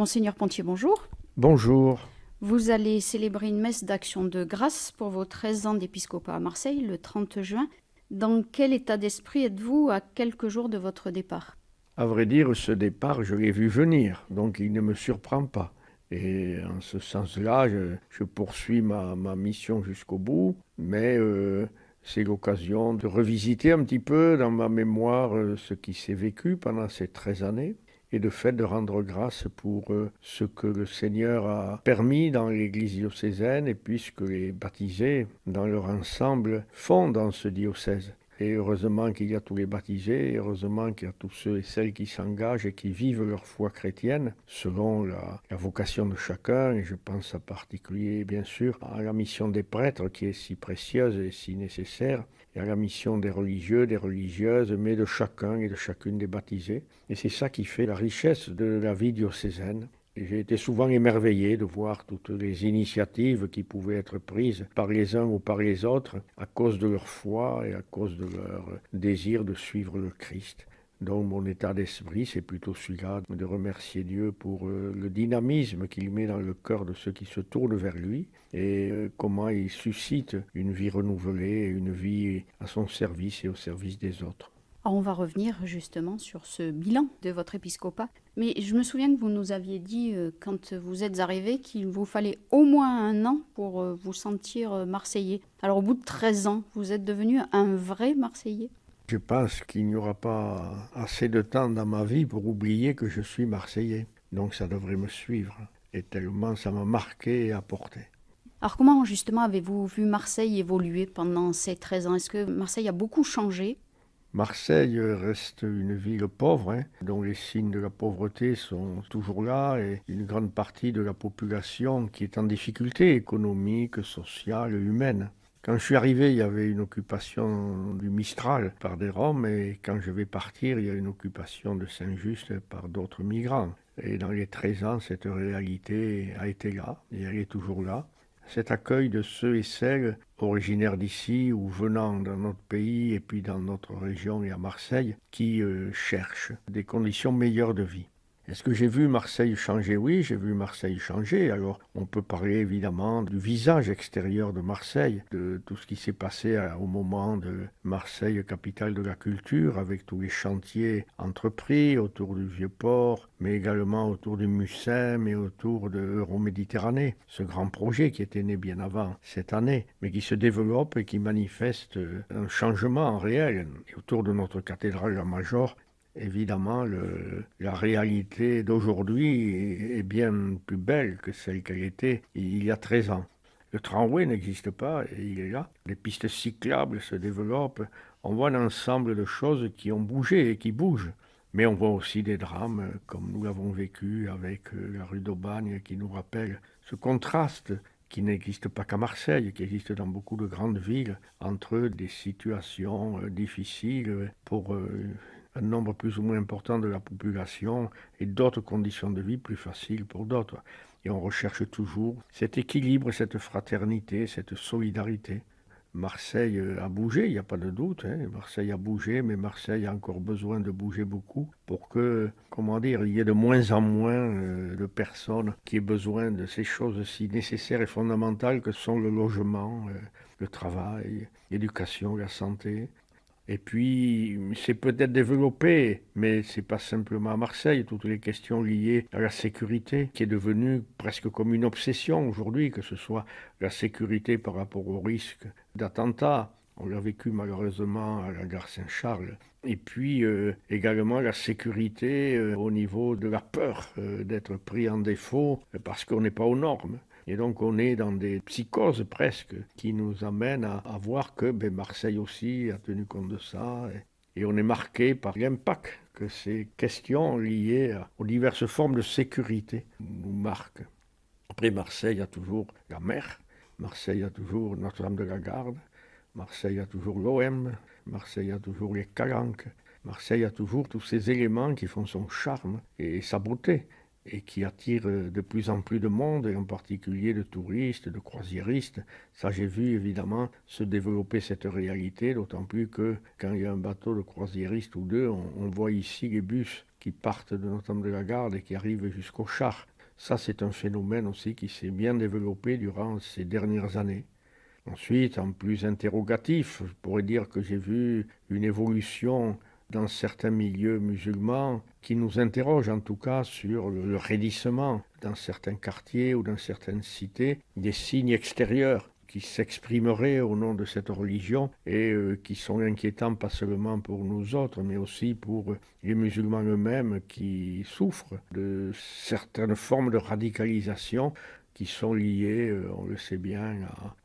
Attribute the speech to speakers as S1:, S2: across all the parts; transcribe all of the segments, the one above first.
S1: Monseigneur Pontier, bonjour.
S2: Bonjour.
S1: Vous allez célébrer une messe d'action de grâce pour vos 13 ans d'épiscopat à Marseille le 30 juin. Dans quel état d'esprit êtes-vous à quelques jours de votre départ?
S2: À vrai dire, ce départ, je l'ai vu venir, donc il ne me surprend pas. Et en ce sens-là, je poursuis ma mission jusqu'au bout, mais c'est l'occasion de revisiter un petit peu dans ma mémoire ce qui s'est vécu pendant ces 13 années et de fait de rendre grâce pour ce que le Seigneur a permis dans l'Église diocésaine et puis ce que les baptisés dans leur ensemble font dans ce diocèse. Et heureusement qu'il y a tous les baptisés, et heureusement qu'il y a tous ceux et celles qui s'engagent et qui vivent leur foi chrétienne selon la vocation de chacun. Et je pense en particulier, bien sûr, à la mission des prêtres qui est si précieuse et si nécessaire, et à la mission des religieux, des religieuses, mais de chacun et de chacune des baptisés. Et c'est ça qui fait la richesse de la vie diocésaine. J'ai été souvent émerveillé de voir toutes les initiatives qui pouvaient être prises par les uns ou par les autres à cause de leur foi et à cause de leur désir de suivre le Christ. Donc mon état d'esprit, c'est plutôt celui-là de remercier Dieu pour le dynamisme qu'il met dans le cœur de ceux qui se tournent vers lui et comment il suscite une vie renouvelée, une vie à son service et au service des autres.
S1: Alors on va revenir justement sur ce bilan de votre épiscopat. Mais je me souviens que vous nous aviez dit, quand vous êtes arrivé, qu'il vous fallait au moins un an pour vous sentir marseillais. Alors au bout de 13 ans, vous êtes devenu un vrai Marseillais?
S2: Je pense qu'il n'y aura pas assez de temps dans ma vie pour oublier que je suis Marseillais. Donc ça devrait me suivre. Et tellement ça m'a marqué et apporté.
S1: Alors comment justement avez-vous vu Marseille évoluer pendant ces 13 ans? Est-ce que Marseille a beaucoup changé?
S2: Marseille reste une ville pauvre, dont les signes de la pauvreté sont toujours là et une grande partie de la population qui est en difficulté économique, sociale, humaine. Quand je suis arrivé, il y avait une occupation du Mistral par des Roms et quand je vais partir, il y a une occupation de Saint-Just par d'autres migrants. Et dans les 13 ans, cette réalité a été là et elle est toujours là. Cet accueil de ceux et celles originaires d'ici ou venant dans notre pays et puis dans notre région et à Marseille qui cherchent des conditions meilleures de vie. Est-ce que j'ai vu Marseille changer? Oui, j'ai vu Marseille changer. Alors, on peut parler évidemment du visage extérieur de Marseille, de tout ce qui s'est passé au moment de Marseille, capitale de la culture, avec tous les chantiers entrepris autour du Vieux-Port, mais également autour du Mucem et autour de Euroméditerranée. Ce grand projet qui était né bien avant cette année, mais qui se développe et qui manifeste un changement réel. Et autour de notre cathédrale la Major, évidemment, la réalité d'aujourd'hui est bien plus belle que celle qu'elle était il y a 13 ans. Le tramway n'existe pas et il est là. Les pistes cyclables se développent. On voit un ensemble de choses qui ont bougé et qui bougent. Mais on voit aussi des drames, comme nous l'avons vécu avec la rue d'Aubagne, qui nous rappelle ce contraste qui n'existe pas qu'à Marseille, qui existe dans beaucoup de grandes villes, entre des situations difficiles pour un nombre plus ou moins important de la population et d'autres conditions de vie plus faciles pour d'autres. Et on recherche toujours cet équilibre, cette fraternité, cette solidarité. Marseille a bougé, il n'y a pas de doute. Marseille a bougé, mais Marseille a encore besoin de bouger beaucoup pour que, comment dire, il y ait de moins en moins de personnes qui aient besoin de ces choses si nécessaires et fondamentales que sont le logement, le travail, l'éducation, la santé. Et puis, c'est peut-être développé, mais c'est pas simplement à Marseille, toutes les questions liées à la sécurité, qui est devenue presque comme une obsession aujourd'hui, que ce soit la sécurité par rapport au risque d'attentat. On l'a vécu malheureusement à la gare Saint-Charles. Et puis également la sécurité au niveau de la peur d'être pris en défaut parce qu'on n'est pas aux normes. Et donc on est dans des psychoses presque qui nous amènent à voir que Marseille aussi a tenu compte de ça. Et on est marqué par l'impact que ces questions liées aux diverses formes de sécurité nous marquent. Après Marseille a toujours la mer, Marseille a toujours Notre-Dame-de-la-Garde, Marseille a toujours l'OM, Marseille a toujours les Calanques, Marseille a toujours tous ces éléments qui font son charme et sa beauté. et qui attire de plus en plus de monde, et en particulier de touristes, de croisiéristes. Ça, j'ai vu évidemment se développer cette réalité, d'autant plus que quand il y a un bateau de croisiériste ou deux, on voit ici les bus qui partent de Notre-Dame-de-la-Garde et qui arrivent jusqu'au Char. Ça, c'est un phénomène aussi qui s'est bien développé durant ces dernières années. Ensuite, en plus interrogatif, je pourrais dire que j'ai vu une évolution dans certains milieux musulmans qui nous interrogent en tout cas sur le raidissement dans certains quartiers ou dans certaines cités des signes extérieurs qui s'exprimeraient au nom de cette religion et qui sont inquiétants pas seulement pour nous autres, mais aussi pour les musulmans eux-mêmes qui souffrent de certaines formes de radicalisation qui sont liées, on le sait bien,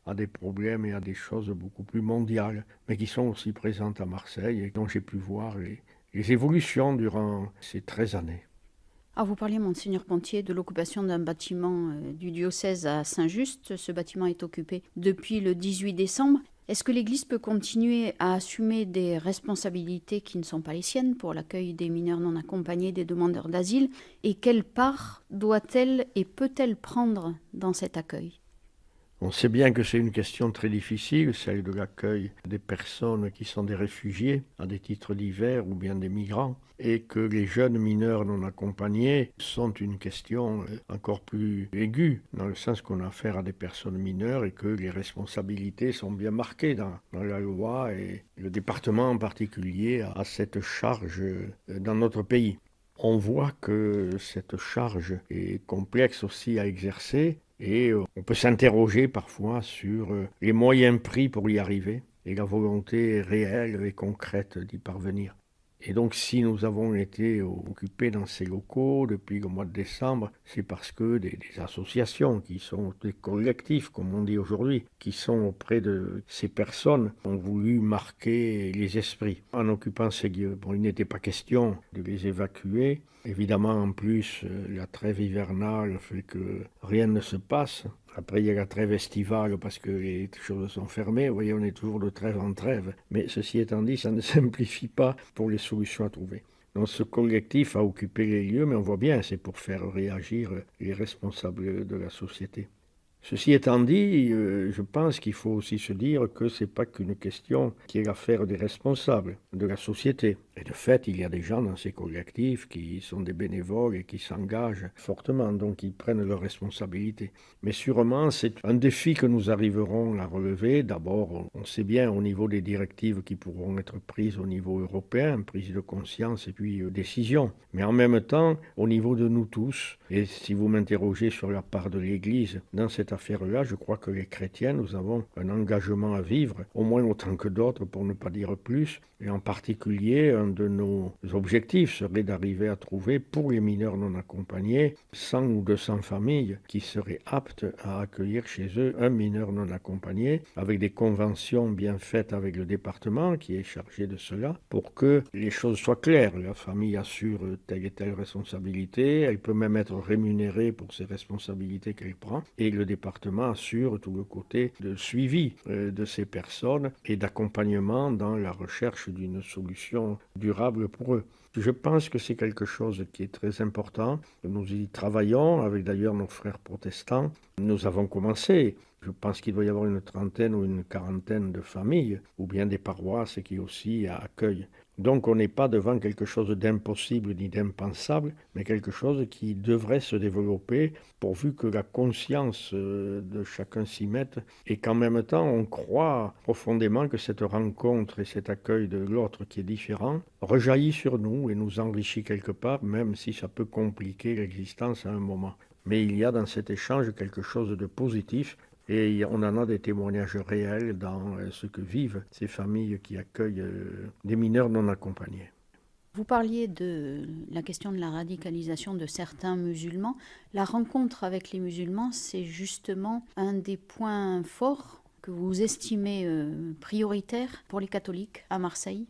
S2: à des problèmes et à des choses beaucoup plus mondiales, mais qui sont aussi présentes à Marseille et dont j'ai pu voir les évolutions durant ces 13 années.
S1: Ah, vous parliez, Monseigneur Pontier, de l'occupation d'un bâtiment du diocèse à Saint-Just. Ce bâtiment est occupé depuis le 18 décembre. Est-ce que l'Église peut continuer à assumer des responsabilités qui ne sont pas les siennes pour l'accueil des mineurs non accompagnés, des demandeurs d'asile? Et quelle part doit-elle et peut-elle prendre dans cet accueil?
S2: On sait bien que c'est une question très difficile, celle de l'accueil des personnes qui sont des réfugiés à des titres divers ou bien des migrants, et que les jeunes mineurs non accompagnés sont une question encore plus aiguë, dans le sens qu'on a affaire à des personnes mineures et que les responsabilités sont bien marquées dans la loi, et le département en particulier a cette charge dans notre pays. On voit que cette charge est complexe aussi à exercer, et on peut s'interroger parfois sur les moyens pris pour y arriver et la volonté réelle et concrète d'y parvenir. Et donc si nous avons été occupés dans ces locaux depuis le mois de décembre, c'est parce que des associations qui sont des collectifs, comme on dit aujourd'hui, qui sont auprès de ces personnes, ont voulu marquer les esprits. En occupant ces lieux, il n'était pas question de les évacuer. Évidemment, en plus, la trêve hivernale fait que rien ne se passe. Après, il y a la trêve estivale parce que les choses sont fermées. Vous voyez, on est toujours de trêve en trêve. Mais ceci étant dit, ça ne simplifie pas pour les solutions à trouver. Donc ce collectif a occupé les lieux, mais on voit bien, c'est pour faire réagir les responsables de la société. Ceci étant dit, je pense qu'il faut aussi se dire que ce n'est pas qu'une question qui est l'affaire des responsables de la société. Et de fait, il y a des gens dans ces collectifs qui sont des bénévoles et qui s'engagent fortement, donc ils prennent leurs responsabilités. Mais sûrement, c'est un défi que nous arriverons à relever. D'abord, on sait bien au niveau des directives qui pourront être prises au niveau européen, prise de conscience et puis décision. Mais en même temps, au niveau de nous tous, et si vous m'interrogez sur la part de l'Église dans cette affaire-là, je crois que les chrétiens, nous avons un engagement à vivre, au moins autant que d'autres, pour ne pas dire plus. Et en particulier, un de nos objectifs serait d'arriver à trouver pour les mineurs non accompagnés 100 ou 200 familles qui seraient aptes à accueillir chez eux un mineur non accompagné, avec des conventions bien faites avec le département qui est chargé de cela, pour que les choses soient claires. La famille assure telle et telle responsabilité, elle peut même être rémunérée pour ces responsabilités qu'elle prend, et le département assure tout le côté de suivi de ces personnes et d'accompagnement dans la recherche d'une solution durable pour eux. Je pense que c'est quelque chose qui est très important. Nous y travaillons avec d'ailleurs nos frères protestants. Nous avons commencé. Je pense qu'il doit y avoir une trentaine ou une quarantaine de familles ou bien des paroisses qui aussi accueillent. Donc on n'est pas devant quelque chose d'impossible ni d'impensable, mais quelque chose qui devrait se développer pourvu que la conscience de chacun s'y mette et qu'en même temps on croit profondément que cette rencontre et cet accueil de l'autre qui est différent rejaillit sur nous et nous enrichit quelque part, même si ça peut compliquer l'existence à un moment. Mais il y a dans cet échange quelque chose de positif. Et on en a des témoignages réels dans ce que vivent ces familles qui accueillent des mineurs non accompagnés.
S1: Vous parliez de la question de la radicalisation de certains musulmans. La rencontre avec les musulmans, c'est justement un des points forts que vous estimez prioritaire pour les catholiques à Marseille?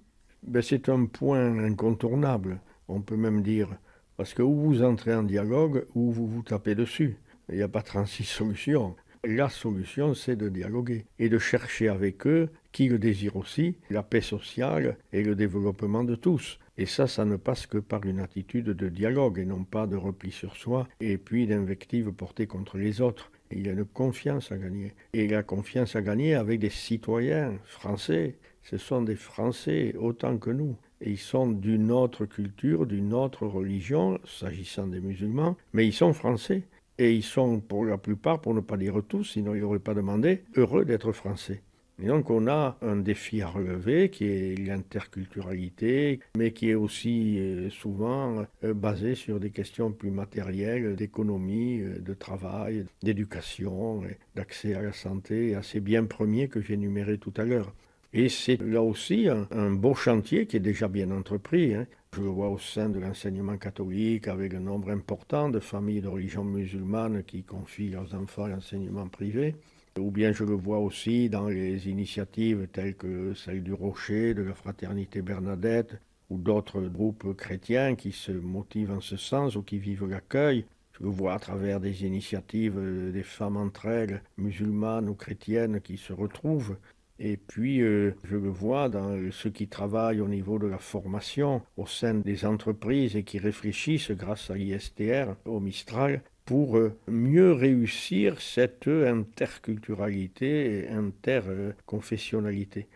S2: C'est un point incontournable, on peut même dire, parce que ou vous entrez en dialogue ou vous vous tapez dessus. Il n'y a pas 36 solutions. La solution, c'est de dialoguer et de chercher avec eux, qui le désirent aussi, la paix sociale et le développement de tous. Et ça ne passe que par une attitude de dialogue et non pas de repli sur soi et puis d'invectives portées contre les autres. Il y a une confiance à gagner. Et la confiance à gagner avec des citoyens français. Ce sont des Français autant que nous. Et ils sont d'une autre culture, d'une autre religion, s'agissant des musulmans, mais ils sont français. Et ils sont, pour la plupart, pour ne pas dire tous, sinon ils n'auraient pas demandé, heureux d'être français. Et donc on a un défi à relever qui est l'interculturalité, mais qui est aussi souvent basé sur des questions plus matérielles, d'économie, de travail, d'éducation, d'accès à la santé, à ces biens premiers que j'ai énumérés tout à l'heure. Et c'est là aussi un beau chantier qui est déjà bien entrepris. Je le vois au sein de l'enseignement catholique avec un nombre important de familles de religion musulmane qui confient leurs enfants à l'enseignement privé. Ou bien je le vois aussi dans les initiatives telles que celle du Rocher, de la Fraternité Bernadette, ou d'autres groupes chrétiens qui se motivent en ce sens ou qui vivent l'accueil. Je le vois à travers des initiatives des femmes entre elles, musulmanes ou chrétiennes, qui se retrouvent. Et puis, je le vois dans ceux qui travaillent au niveau de la formation au sein des entreprises et qui réfléchissent grâce à l'ISTR, au Mistral, pour mieux réussir cette interculturalité et interconfessionnalité.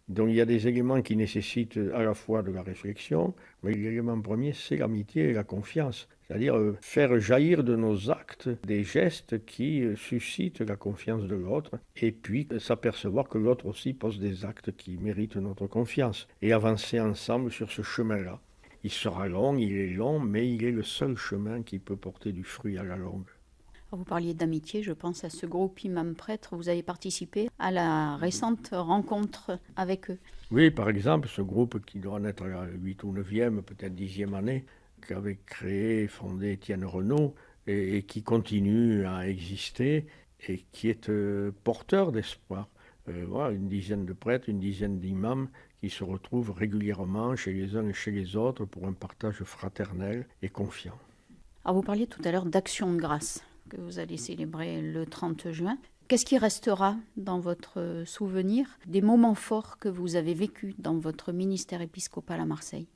S2: Donc il y a des éléments qui nécessitent à la fois de la réflexion, mais l'élément premier, c'est l'amitié et la confiance. C'est-à-dire faire jaillir de nos actes des gestes qui suscitent la confiance de l'autre, et puis s'apercevoir que l'autre aussi pose des actes qui méritent notre confiance, et avancer ensemble sur ce chemin-là. Il sera long, il est long, mais il est le seul chemin qui peut porter du fruit à la longue.
S1: Vous parliez d'amitié, je pense à ce groupe imam prêtre. Vous avez participé à la récente rencontre avec eux.
S2: Oui, par exemple, ce groupe qui doit en être à la 8 ou 9e, peut-être 10e année, qu'avait créé et fondé Étienne Renaud et qui continue à exister et qui est porteur d'espoir. Voilà, une dizaine de prêtres, une dizaine d'imams qui se retrouvent régulièrement chez les uns et chez les autres pour un partage fraternel et confiant.
S1: Alors vous parliez tout à l'heure d'Action de grâce que vous allez célébrer le 30 juin. Qu'est-ce qui restera dans votre souvenir des moments forts que vous avez vécus dans votre ministère épiscopal à Marseille?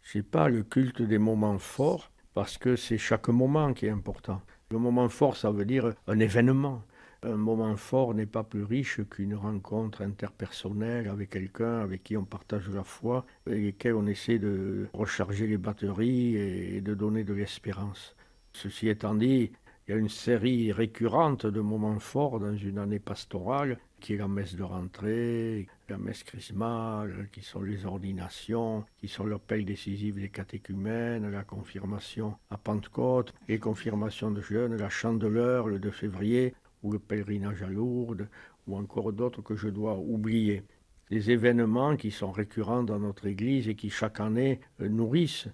S2: Je n'ai pas le culte des moments forts parce que c'est chaque moment qui est important. Le moment fort, ça veut dire un événement. Un moment fort n'est pas plus riche qu'une rencontre interpersonnelle avec quelqu'un avec qui on partage la foi et lesquels on essaie de recharger les batteries et de donner de l'espérance. Ceci étant dit, il y a une série récurrente de moments forts dans une année pastorale qui est la messe de rentrée, la messe chrismale, qui sont les ordinations, qui sont l'appel décisif des catéchumènes, la confirmation à Pentecôte, les confirmations de jeunes, la Chandeleur le 2 février, ou le pèlerinage à Lourdes, ou encore d'autres que je dois oublier. Des événements qui sont récurrents dans notre Église et qui chaque année nourrissent.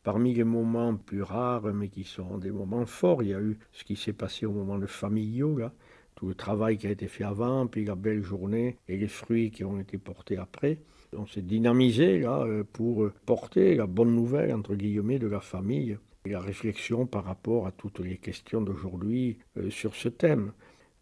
S2: Parmi les moments plus rares, mais qui sont des moments forts, il y a eu ce qui s'est passé au moment de Familio, là, tout le travail qui a été fait avant, puis la belle journée et les fruits qui ont été portés après. On s'est dynamisé là pour porter la bonne nouvelle, entre guillemets, de la famille et la réflexion par rapport à toutes les questions d'aujourd'hui sur ce thème.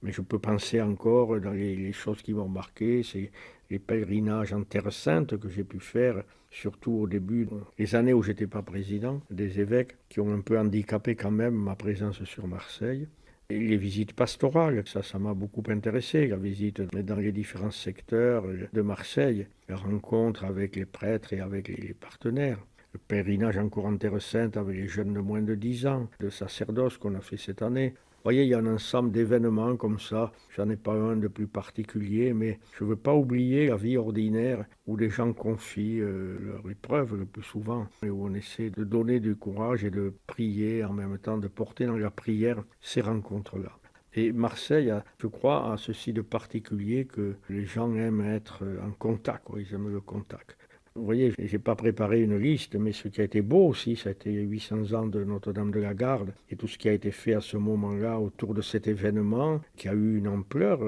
S2: Mais je peux penser encore dans les choses qui m'ont marqué, c'est les pèlerinages en Terre Sainte que j'ai pu faire, surtout au début, les années où j'étais pas président, des évêques qui ont un peu handicapé quand même ma présence sur Marseille. Et les visites pastorales, ça m'a beaucoup intéressé, la visite dans les différents secteurs de Marseille, la rencontre avec les prêtres et avec les partenaires. Le pèlerinage encore en Terre Sainte avec les jeunes de moins de 10 ans, le sacerdoce qu'on a fait cette année. Vous voyez, il y a un ensemble d'événements comme ça. J'en ai pas un de plus particulier, mais je ne veux pas oublier la vie ordinaire où les gens confient leur épreuve le plus souvent, et où on essaie de donner du courage et de prier en même temps, de porter dans la prière ces rencontres-là. Et Marseille, je crois, a ceci de particulier que les gens aiment être en contact, quoi. Ils aiment le contact. Vous voyez, je n'ai pas préparé une liste, mais ce qui a été beau aussi, ça a été les 800 ans de Notre-Dame de la Garde et tout ce qui a été fait à ce moment-là autour de cet événement qui a eu une ampleur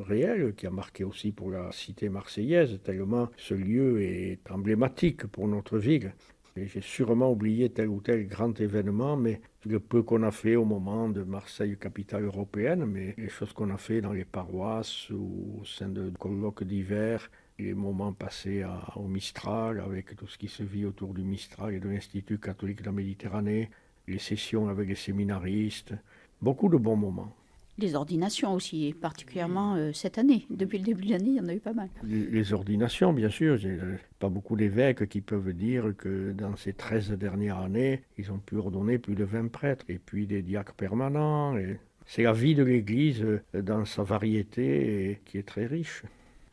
S2: réelle, qui a marqué aussi pour la cité marseillaise, tellement ce lieu est emblématique pour notre ville. Et j'ai sûrement oublié tel ou tel grand événement, mais le peu qu'on a fait au moment de Marseille, capitale européenne, mais les choses qu'on a fait dans les paroisses ou au sein de colloques divers, les moments passés au Mistral, avec tout ce qui se vit autour du Mistral et de l'Institut catholique de la Méditerranée, les sessions avec les séminaristes, beaucoup de bons moments.
S1: Les ordinations aussi, et particulièrement cette année. Depuis le début de l'année, il y en a eu pas mal.
S2: Les ordinations, bien sûr. Il n'y a pas beaucoup d'évêques qui peuvent dire que dans ces 13 dernières années, ils ont pu ordonner plus de 20 prêtres et puis des diacres permanents. C'est la vie de l'Église dans sa variété et qui est très riche.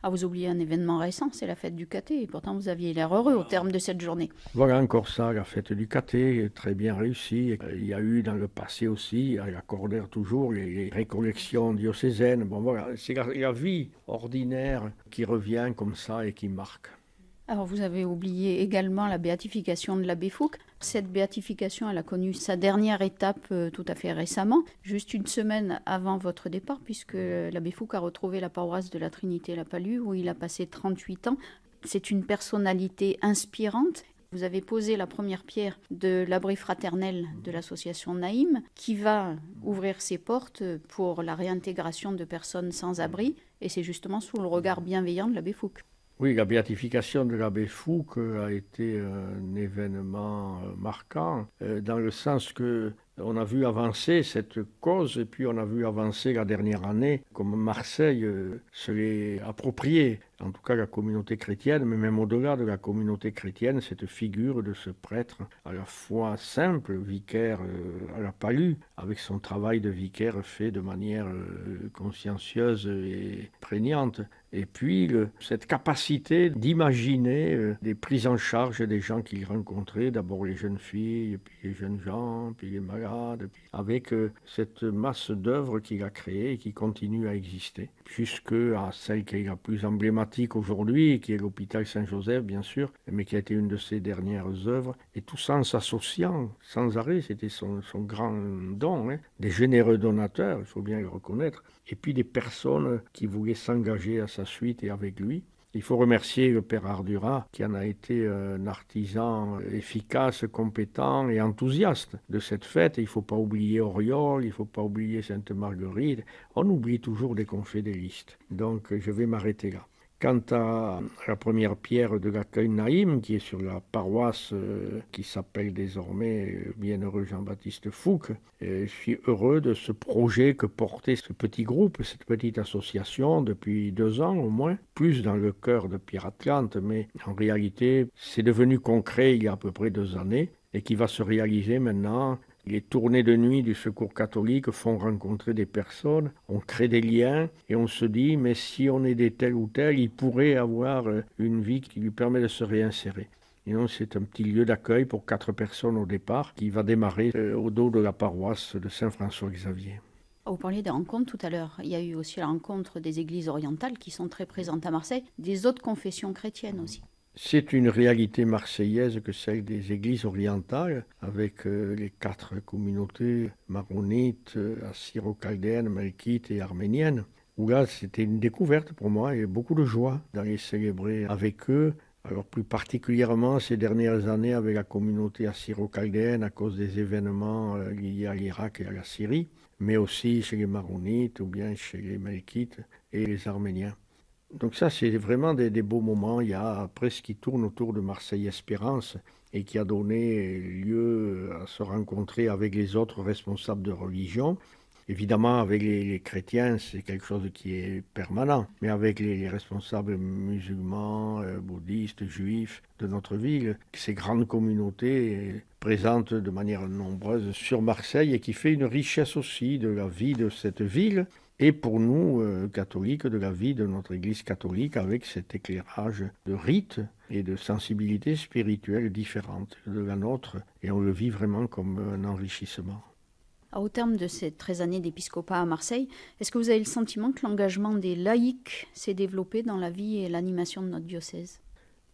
S1: Ah, vous oubliez un événement récent, c'est la fête du caté. Et pourtant, vous aviez l'air heureux au terme de cette journée.
S2: Voilà encore ça, la fête du caté, très bien réussie. Il y a eu dans le passé aussi, à la Cordère toujours, les récollections diocésaines. Bon voilà, c'est la vie ordinaire qui revient comme ça et qui marque.
S1: Alors, vous avez oublié également la béatification de l'abbé Fouque. Cette béatification, elle a connu sa dernière étape tout à fait récemment, juste une semaine avant votre départ, puisque l'abbé Fouque a retrouvé la paroisse de la Trinité-la-Palue, où il a passé 38 ans. C'est une personnalité inspirante. Vous avez posé la première pierre de l'abri fraternel de l'association Naïm, qui va ouvrir ses portes pour la réintégration de personnes sans abri, et c'est justement sous le regard bienveillant de l'abbé Fouque.
S2: Oui, la béatification de l'abbé Fouque a été un événement marquant, dans le sens que on a vu avancer cette cause et puis on a vu avancer la dernière année, comme Marseille se l'est approprié, en tout cas la communauté chrétienne, mais même au-delà de la communauté chrétienne, cette figure de ce prêtre à la fois simple, vicaire à la Palue, avec son travail de vicaire fait de manière consciencieuse et prégnante. Et puis cette capacité d'imaginer des prises en charge des gens qu'il rencontrait, d'abord les jeunes filles, puis les jeunes gens, puis les malades, avec cette masse d'œuvres qu'il a créées et qui continue à exister, jusqu'à celle qui est la plus emblématique aujourd'hui, qui est l'hôpital Saint-Joseph, bien sûr, mais qui a été une de ses dernières œuvres, et tout ça en s'associant sans arrêt, c'était son grand don, des généreux donateurs, il faut bien le reconnaître, et puis des personnes qui voulaient s'engager à sa suite et avec lui. Il faut remercier le père Ardura, qui en a été un artisan efficace, compétent et enthousiaste de cette fête. Il ne faut pas oublier Auriol, il ne faut pas oublier Sainte-Marguerite. On oublie toujours des confédélistes. Donc je vais m'arrêter là. Quant à la première pierre de l'accueil Naïm, qui est sur la paroisse qui s'appelle désormais Bienheureux Jean-Baptiste Fouque, je suis heureux de ce projet que portait ce petit groupe, cette petite association depuis 2 ans au moins, plus dans le cœur de Pierre-Atlante, mais en réalité c'est devenu concret il y a à peu près 2 années et qui va se réaliser maintenant. Les tournées de nuit du Secours catholique font rencontrer des personnes, on crée des liens et on se dit mais si on est des tels ou tels, il pourrait avoir une vie qui lui permet de se réinsérer. Et donc c'est un petit lieu d'accueil pour 4 personnes au départ qui va démarrer au dos de la paroisse de Saint-François-Xavier.
S1: Vous parliez des rencontres tout à l'heure. Il y a eu aussi la rencontre des églises orientales qui sont très présentes à Marseille, des autres confessions chrétiennes aussi.
S2: C'est une réalité marseillaise que celle des églises orientales, avec les 4 communautés maronites, assyro-chaldéennes, melkites et arméniennes, où là c'était une découverte pour moi et beaucoup de joie d'aller célébrer avec eux. Alors plus particulièrement ces dernières années avec la communauté assyro-chaldéenne à cause des événements liés à l'Irak et à la Syrie, mais aussi chez les maronites ou bien chez les melkites et les arméniens. Donc ça, c'est vraiment des beaux moments. Il y a après ce qui tourne autour de Marseille-Espérance et qui a donné lieu à se rencontrer avec les autres responsables de religion. Évidemment, avec les chrétiens, c'est quelque chose qui est permanent. Mais avec les responsables musulmans, bouddhistes, juifs de notre ville, ces grandes communautés présentes de manière nombreuse sur Marseille et qui fait une richesse aussi de la vie de cette ville. Et pour nous, catholiques, de la vie de notre Église catholique avec cet éclairage de rites et de sensibilités spirituelles différentes de la nôtre. Et on le vit vraiment comme un enrichissement.
S1: Au terme de ces 13 années d'épiscopat à Marseille, est-ce que vous avez le sentiment que l'engagement des laïcs s'est développé dans la vie et l'animation de notre diocèse ?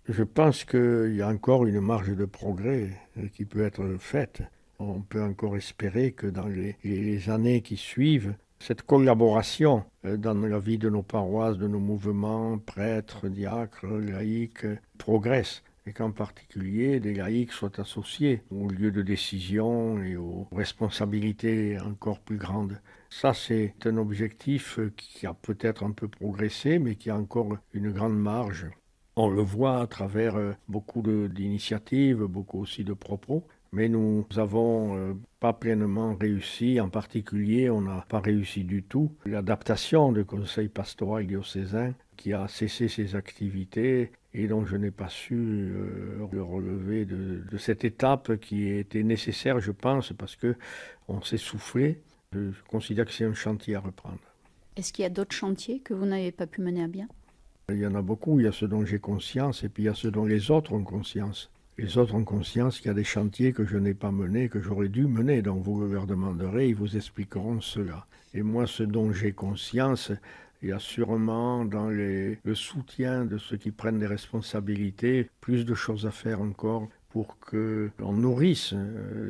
S2: Je pense qu'il y a encore une marge de progrès qui peut être faite. On peut encore espérer que dans les années qui suivent, cette collaboration dans la vie de nos paroisses, de nos mouvements, prêtres, diacres, laïcs, progresse. et qu'en particulier des laïcs soient associés aux lieux de décision et aux responsabilités encore plus grandes. Ça, c'est un objectif qui a peut-être un peu progressé, mais qui a encore une grande marge. On le voit à travers beaucoup d'initiatives, beaucoup aussi de propos, mais nous n'avons pas pleinement réussi. En particulier, on n'a pas réussi du tout l'adaptation du conseil pastoral diocésain qui a cessé ses activités et dont je n'ai pas su le relever de cette étape qui était nécessaire, je pense, parce qu'on s'est soufflé. Je considère que c'est un chantier à reprendre.
S1: Est-ce qu'il y a d'autres chantiers que vous n'avez pas pu mener à bien?
S2: Il y en a beaucoup, il y a ceux dont j'ai conscience et puis il y a ceux dont les autres ont conscience. Les autres ont conscience qu'il y a des chantiers que je n'ai pas menés, que j'aurais dû mener, donc vous leur demanderez, ils vous expliqueront cela. Et moi, ce dont j'ai conscience, il y a sûrement dans le soutien de ceux qui prennent des responsabilités, plus de choses à faire encore pour qu'on nourrisse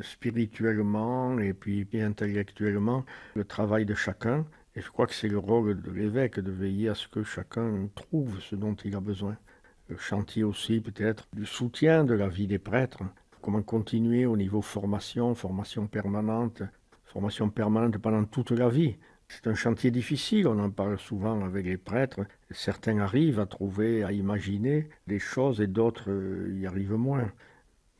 S2: spirituellement et puis intellectuellement le travail de chacun. Et je crois que c'est le rôle de l'évêque de veiller à ce que chacun trouve ce dont il a besoin. Le chantier aussi peut-être du soutien de la vie des prêtres. Comment continuer au niveau formation permanente pendant toute la vie. C'est un chantier difficile, on en parle souvent avec les prêtres. Certains arrivent à trouver, à imaginer des choses et d'autres y arrivent moins.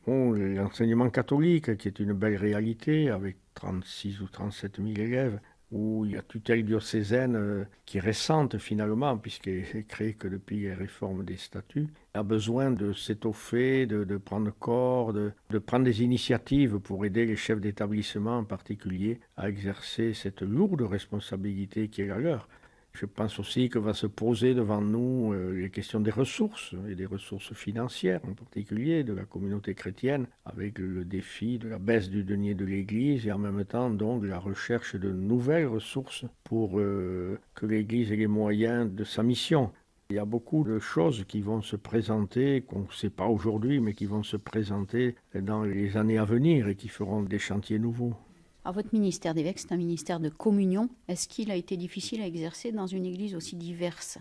S2: Bon, l'enseignement catholique, qui est une belle réalité, avec 36 ou 37 000 élèves, où il y a tutelle diocésaine qui est récente finalement, puisqu'elle est créée que depuis les réformes des statuts, a besoin de s'étoffer, de prendre corps, de prendre des initiatives pour aider les chefs d'établissement en particulier à exercer cette lourde responsabilité qui est la leur. Je pense aussi que va se poser devant nous les questions des ressources, et des ressources financières en particulier, de la communauté chrétienne, avec le défi de la baisse du denier de l'Église et en même temps donc la recherche de nouvelles ressources pour que l'Église ait les moyens de sa mission. Il y a beaucoup de choses qui vont se présenter, qu'on ne sait pas aujourd'hui, mais qui vont se présenter dans les années à venir et qui feront des chantiers nouveaux.
S1: Alors, votre ministère d'évêque, c'est un ministère de communion. Est-ce qu'il a été difficile à exercer dans une église aussi diverse?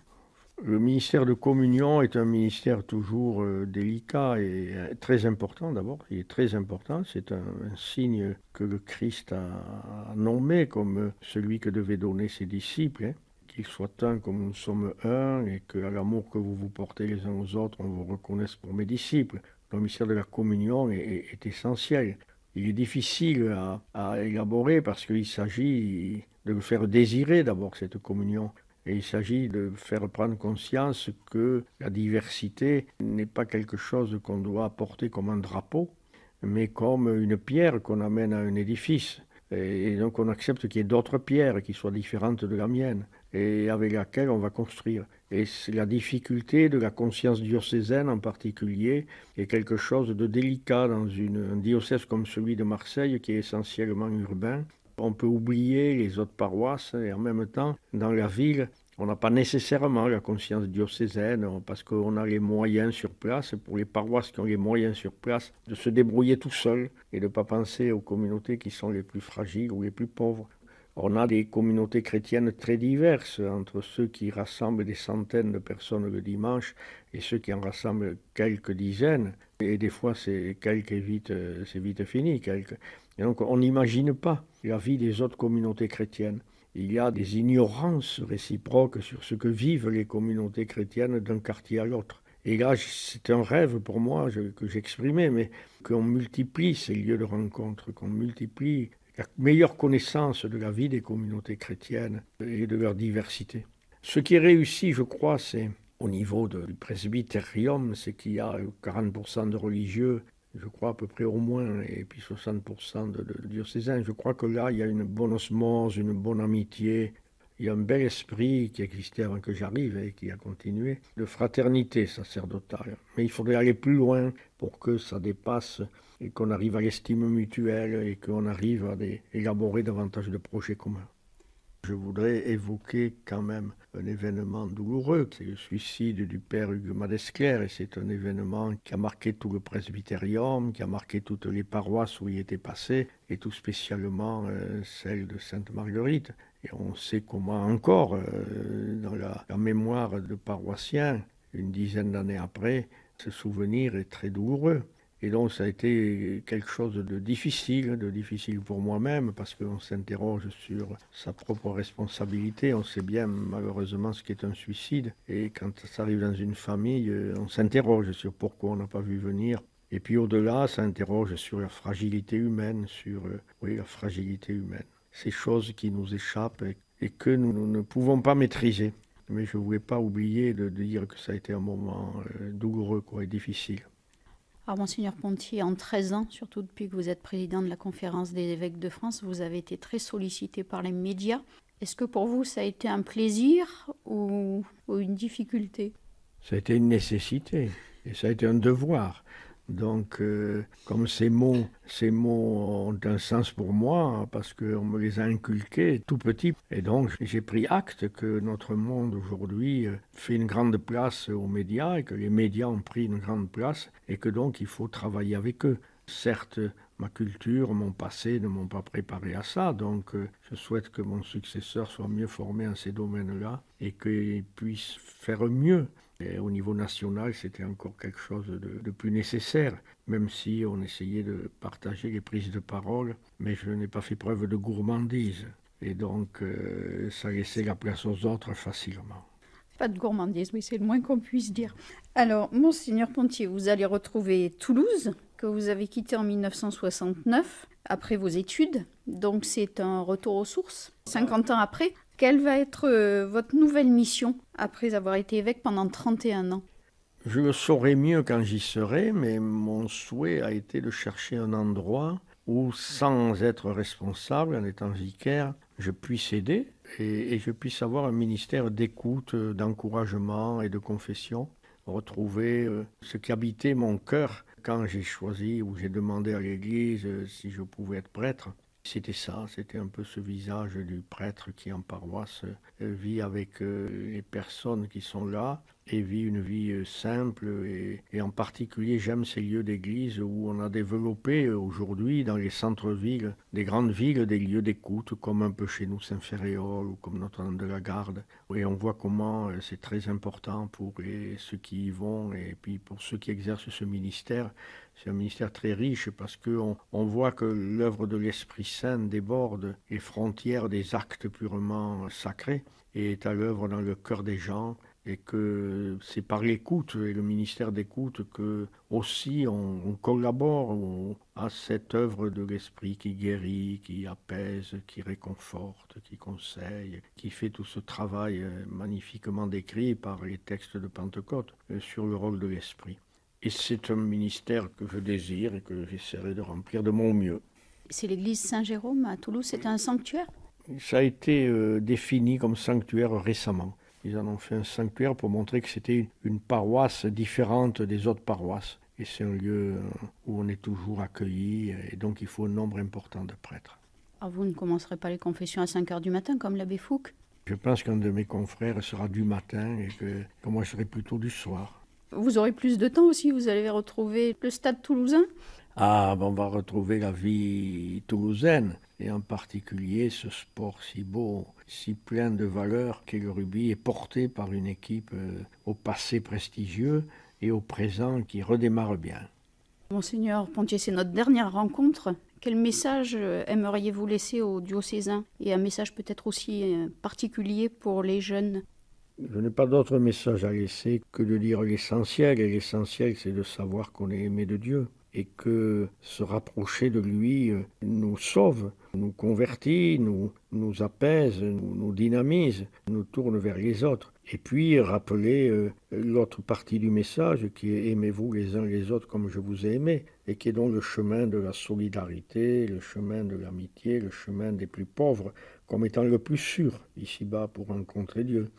S2: Le ministère de communion est un ministère toujours délicat et très important d'abord. Il est très important, c'est un signe que le Christ a nommé comme celui que devaient donner ses disciples. Qu'ils soient un comme nous sommes un et qu'à l'amour que vous vous portez les uns aux autres, on vous reconnaisse pour mes disciples. Le ministère de la communion est essentiel. Il est difficile à élaborer parce qu'il s'agit de le faire désirer d'abord cette communion. Et il s'agit de faire prendre conscience que la diversité n'est pas quelque chose qu'on doit porter comme un drapeau, mais comme une pierre qu'on amène à un édifice. Et donc on accepte qu'il y ait d'autres pierres qui soient différentes de la mienne et avec laquelle on va construire. Et c'est la difficulté de la conscience diocésaine en particulier est quelque chose de délicat dans un diocèse comme celui de Marseille qui est essentiellement urbain. On peut oublier les autres paroisses et en même temps, dans la ville, on n'a pas nécessairement la conscience diocésaine parce qu'on a les moyens sur place, pour les paroisses qui ont les moyens sur place, de se débrouiller tout seul et de ne pas penser aux communautés qui sont les plus fragiles ou les plus pauvres. On a des communautés chrétiennes très diverses entre ceux qui rassemblent des centaines de personnes le dimanche et ceux qui en rassemblent quelques dizaines. Et des fois, c'est vite fini. Et donc, on n'imagine pas la vie des autres communautés chrétiennes. Il y a des ignorances réciproques sur ce que vivent les communautés chrétiennes d'un quartier à l'autre. Et là, c'est un rêve pour moi que j'exprimais, mais qu'on multiplie ces lieux de rencontre, qu'on multiplie la meilleure connaissance de la vie des communautés chrétiennes et de leur diversité. Ce qui est réussi, je crois, c'est au niveau du presbytérium, c'est qu'il y a 40% de religieux, je crois à peu près au moins, et puis 60% de diocésains. Je crois que là, il y a une bonne osmose, une bonne amitié. Il y a un bel esprit qui existait avant que j'arrive et qui a continué, de fraternité sacerdotale. Mais il faudrait aller plus loin pour que ça dépasse et qu'on arrive à l'estime mutuelle et qu'on arrive à élaborer davantage de projets communs. Je voudrais évoquer quand même un événement douloureux, c'est le suicide du père Hugues Madescler, et c'est un événement qui a marqué tout le presbytérium, qui a marqué toutes les paroisses où il était passé, et tout spécialement celle de Sainte-Marguerite. Et on sait comment encore, dans la mémoire de paroissiens, une dizaine d'années après, Ce souvenir est très douloureux. Et donc ça a été quelque chose de difficile pour moi-même, parce qu'on s'interroge sur sa propre responsabilité. On sait bien malheureusement ce qu'est un suicide. Et quand ça arrive dans une famille, on s'interroge sur pourquoi on n'a pas vu venir. Et puis au-delà, ça interroge sur la fragilité humaine, la fragilité humaine. Ces choses qui nous échappent et que nous ne pouvons pas maîtriser. Mais je ne voulais pas oublier de dire que ça a été un moment douloureux et difficile.
S1: Alors, Monseigneur Pontier, en 13 ans, surtout depuis que vous êtes président de la Conférence des évêques de France, vous avez été très sollicité par les médias. Est-ce que pour vous, ça a été un plaisir ou une difficulté?
S2: Ça a été une nécessité et ça a été un devoir. Donc, comme ces mots ont un sens pour moi, parce qu'on me les a inculqués tout petit. Et donc, j'ai pris acte que notre monde aujourd'hui fait une grande place aux médias et que les médias ont pris une grande place et que donc il faut travailler avec eux. Certes, ma culture, mon passé ne m'ont pas préparé à ça, donc je souhaite que mon successeur soit mieux formé en ces domaines-là et qu'il puisse faire mieux. Et au niveau national, c'était encore quelque chose de plus nécessaire, même si on essayait de partager les prises de parole, mais je n'ai pas fait preuve de gourmandise. Et donc, ça laissait la place aux autres facilement.
S1: Pas de gourmandise, oui, c'est le moins qu'on puisse dire. Alors, Monseigneur Pontier, vous allez retrouver Toulouse, que vous avez quitté en 1969, après vos études. Donc, c'est un retour aux sources, 50 ans après. Quelle va être votre nouvelle mission après avoir été évêque pendant 31 ans?
S2: Je le saurai mieux quand j'y serai, mais mon souhait a été de chercher un endroit où, sans être responsable, en étant vicaire, je puisse aider et je puisse avoir un ministère d'écoute, d'encouragement et de confession, retrouver ce qui habitait mon cœur quand j'ai choisi ou j'ai demandé à l'Église si je pouvais être prêtre. C'était ça, c'était un peu ce visage du prêtre qui en paroisse vit avec les personnes qui sont là et vit une vie simple et en particulier j'aime ces lieux d'église où on a développé aujourd'hui dans les centres-villes, des grandes villes, des lieux d'écoute comme un peu chez nous Saint-Ferréol ou comme Notre-Dame de la Garde et on voit comment c'est très important pour ceux qui y vont et puis pour ceux qui exercent ce ministère. C'est un ministère très riche parce qu'on voit que l'œuvre de l'Esprit Saint déborde les frontières des actes purement sacrés et est à l'œuvre dans le cœur des gens et que c'est par l'écoute et le ministère d'écoute que aussi on collabore à cette œuvre de l'Esprit qui guérit, qui apaise, qui réconforte, qui conseille, qui fait tout ce travail magnifiquement décrit par les textes de Pentecôte sur le rôle de l'Esprit. Et c'est un ministère que je désire et que j'essaierai de remplir de mon mieux.
S1: C'est l'église Saint-Jérôme à Toulouse, c'est un sanctuaire?
S2: Ça a été défini comme sanctuaire récemment. Ils en ont fait un sanctuaire pour montrer que c'était une paroisse différente des autres paroisses. Et c'est un lieu où on est toujours accueilli et donc il faut un nombre important de prêtres.
S1: Alors vous ne commencerez pas les confessions à 5 h du matin comme l'abbé Fouque?
S2: Je pense qu'un de mes confrères sera du matin et que moi je serai plutôt du soir.
S1: Vous aurez plus de temps aussi, vous allez retrouver le stade toulousain?
S2: On va retrouver la vie toulousaine, et en particulier ce sport si beau, si plein de valeurs qu'est le rugby, est porté par une équipe au passé prestigieux et au présent qui redémarre bien.
S1: Monseigneur Pontier, c'est notre dernière rencontre. Quel message aimeriez-vous laisser aux diocésains et un message peut-être aussi particulier pour les jeunes?
S2: Je n'ai pas d'autre message à laisser que de dire l'essentiel, et l'essentiel c'est de savoir qu'on est aimé de Dieu et que se rapprocher de lui nous sauve, nous convertit, nous apaise, nous dynamise, nous tourne vers les autres. Et puis rappeler l'autre partie du message qui est aimez-vous les uns les autres comme je vous ai aimé et qui est donc le chemin de la solidarité, le chemin de l'amitié, le chemin des plus pauvres comme étant le plus sûr ici-bas pour rencontrer Dieu.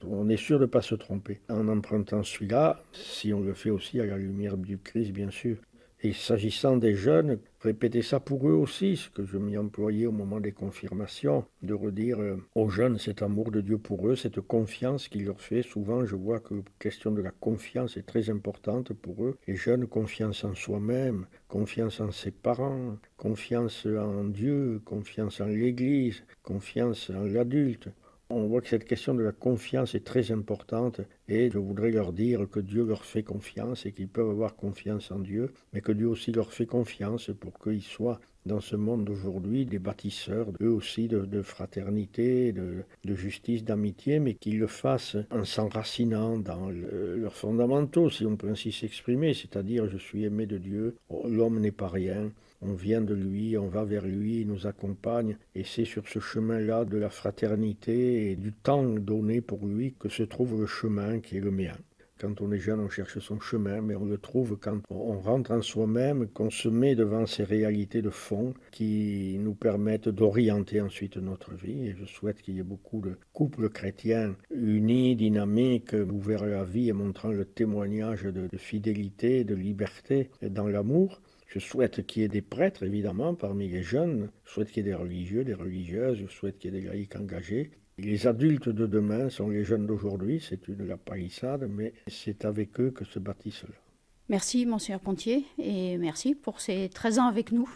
S2: On est sûr de ne pas se tromper en empruntant celui-là, si on le fait aussi à la lumière du Christ, bien sûr. Et s'agissant des jeunes, répétez ça pour eux aussi, ce que je m'y employais au moment des confirmations, de redire aux jeunes cet amour de Dieu pour eux, cette confiance qu'il leur fait. Souvent, je vois que la question de la confiance est très importante pour eux. Les jeunes, confiance en soi-même, confiance en ses parents, confiance en Dieu, confiance en l'Église, confiance en l'adulte. On voit que cette question de la confiance est très importante et je voudrais leur dire que Dieu leur fait confiance et qu'ils peuvent avoir confiance en Dieu, mais que Dieu aussi leur fait confiance pour qu'ils soient dans ce monde d'aujourd'hui des bâtisseurs, eux aussi de fraternité, de justice, d'amitié, mais qu'ils le fassent en s'enracinant dans leurs fondamentaux, si on peut ainsi s'exprimer, c'est-à-dire je suis aimé de Dieu, l'homme n'est pas rien. On vient de lui, on va vers lui, il nous accompagne, et c'est sur ce chemin-là de la fraternité et du temps donné pour lui que se trouve le chemin qui est le mien. Quand on est jeune, on cherche son chemin, mais on le trouve quand on rentre en soi-même, qu'on se met devant ces réalités de fond qui nous permettent d'orienter ensuite notre vie. Et je souhaite qu'il y ait beaucoup de couples chrétiens unis, dynamiques, ouverts à la vie et montrant le témoignage de fidélité, de liberté dans l'amour. Je souhaite qu'il y ait des prêtres, évidemment, parmi les jeunes. Je souhaite qu'il y ait des religieux, des religieuses. Je souhaite qu'il y ait des laïcs engagés. Les adultes de demain sont les jeunes d'aujourd'hui. C'est la palissade, mais c'est avec eux que se bâtit cela.
S1: Merci, Monseigneur Pontier, et merci pour ces 13 ans avec nous.